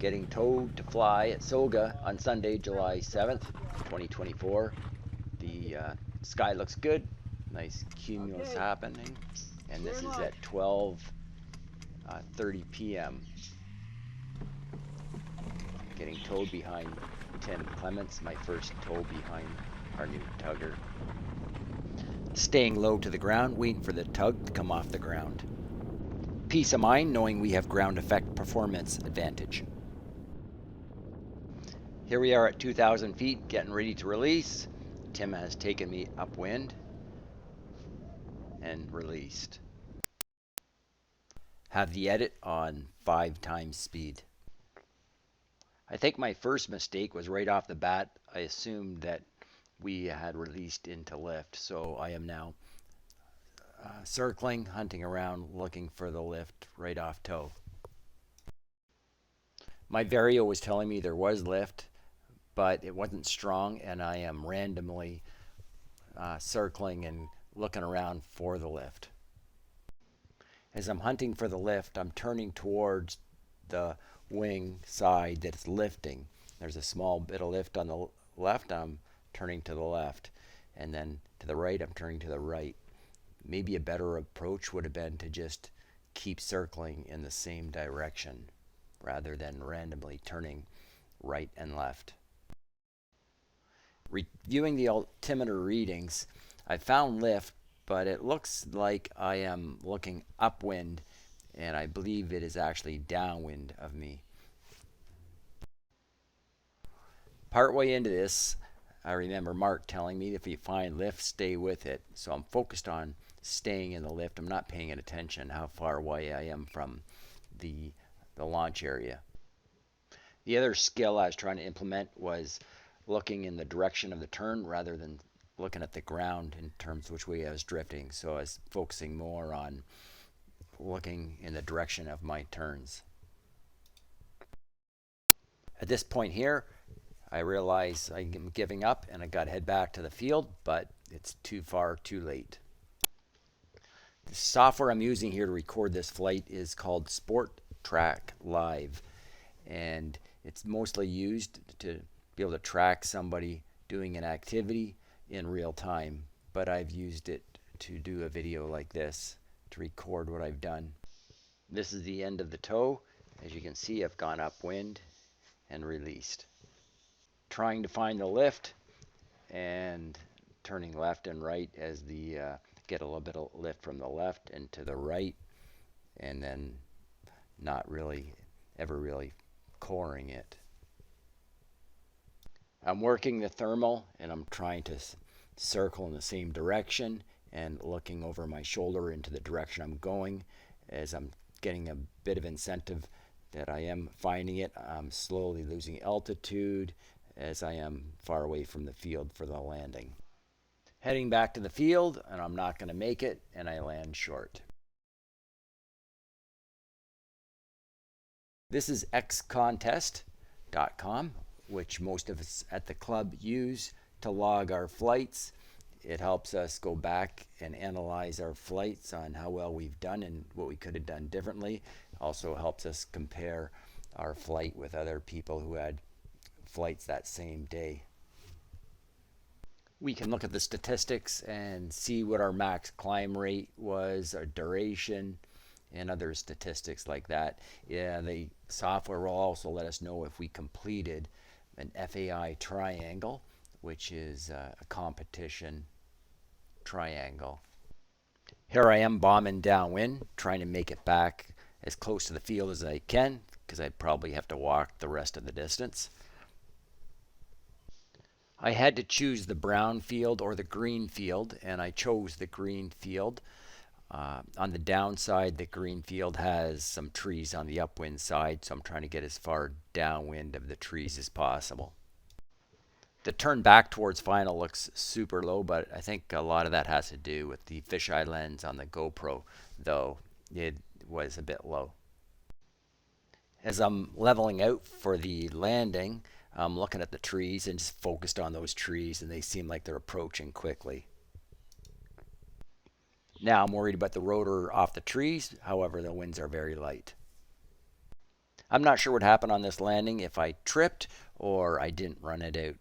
getting towed to fly at SOGA on Sunday, July 7th, 2024. The sky looks good. Nice cumulus happening. And this is at 12:30 p.m. Getting towed behind Tim Clements, my first tow behind our new tugger. Staying low to the ground, waiting for the tug to come off the ground. Peace of mind knowing we have ground effect performance advantage. Here we are at 2,000 feet, getting ready to release. Tim has taken me upwind and released. Have the edit on 5 times speed. I think my first mistake was right off the bat. I assumed that we had released into lift, so I am now circling, hunting around, looking for the lift right off tow. My vario was telling me there was lift, but it wasn't strong, and I am randomly circling and looking around for the lift. As I'm hunting for the lift, I'm turning towards the wing side that's lifting. There's a small bit of lift on the left. I'm turning to the left, and then to the right, I'm turning to the right. Maybe a better approach would have been to just keep circling in the same direction rather than randomly turning right and left. Reviewing the altimeter readings, I found lift, but it looks like I am looking upwind, and I believe it is actually downwind of me. Partway into this, I remember Mark telling me if you find lift, stay with it. So I'm focused on staying in the lift. I'm not paying attention how far away I am from the launch area. The other skill I was trying to implement was looking in the direction of the turn rather than looking at the ground in terms of which way I was drifting. So I was focusing more on looking in the direction of my turns. At this point here, I realize I'm giving up and I got to head back to the field, but it's too far, too late. The software I'm using here to record this flight is called Sport Track Live, and it's mostly used to be able to track somebody doing an activity in real time, but I've used it to do a video like this to record what I've done. This is the end of the tow. As you can see, I've gone upwind and released. Trying to find the lift and turning left and right as the get a little bit of lift from the left and to the right, and then not really ever really coring it. I'm working the thermal and I'm trying to circle in the same direction and looking over my shoulder into the direction I'm going. As I'm getting a bit of incentive that I am finding it, I'm slowly losing altitude as I am far away from the field for the landing. Heading back to the field, and I'm not going to make it, and I land short. This is xcontest.com, which most of us at the club use to log our flights. It helps us go back and analyze our flights on how well we've done and what we could have done differently. Also helps us compare our flight with other people who had flights that same day. We can look at the statistics and see what our max climb rate was, our duration, and other statistics like that. Yeah, the software will also let us know if we completed an FAI triangle, which is a competition triangle. Here I am bombing downwind, trying to make it back as close to the field as I can, because I probably have to walk the rest of the distance. I had to choose the brown field or the green field, and I chose the green field. On the downside, the green field has some trees on the upwind side, so I'm trying to get as far downwind of the trees as possible. The turn back towards final looks super low, but I think a lot of that has to do with the fisheye lens on the GoPro, though it was a bit low. As I'm leveling out for the landing, I'm looking at the trees and just focused on those trees, and they seem like they're approaching quickly. Now I'm worried about the rotor off the trees, however the winds are very light. I'm not sure what happened on this landing, if I tripped or I didn't run it out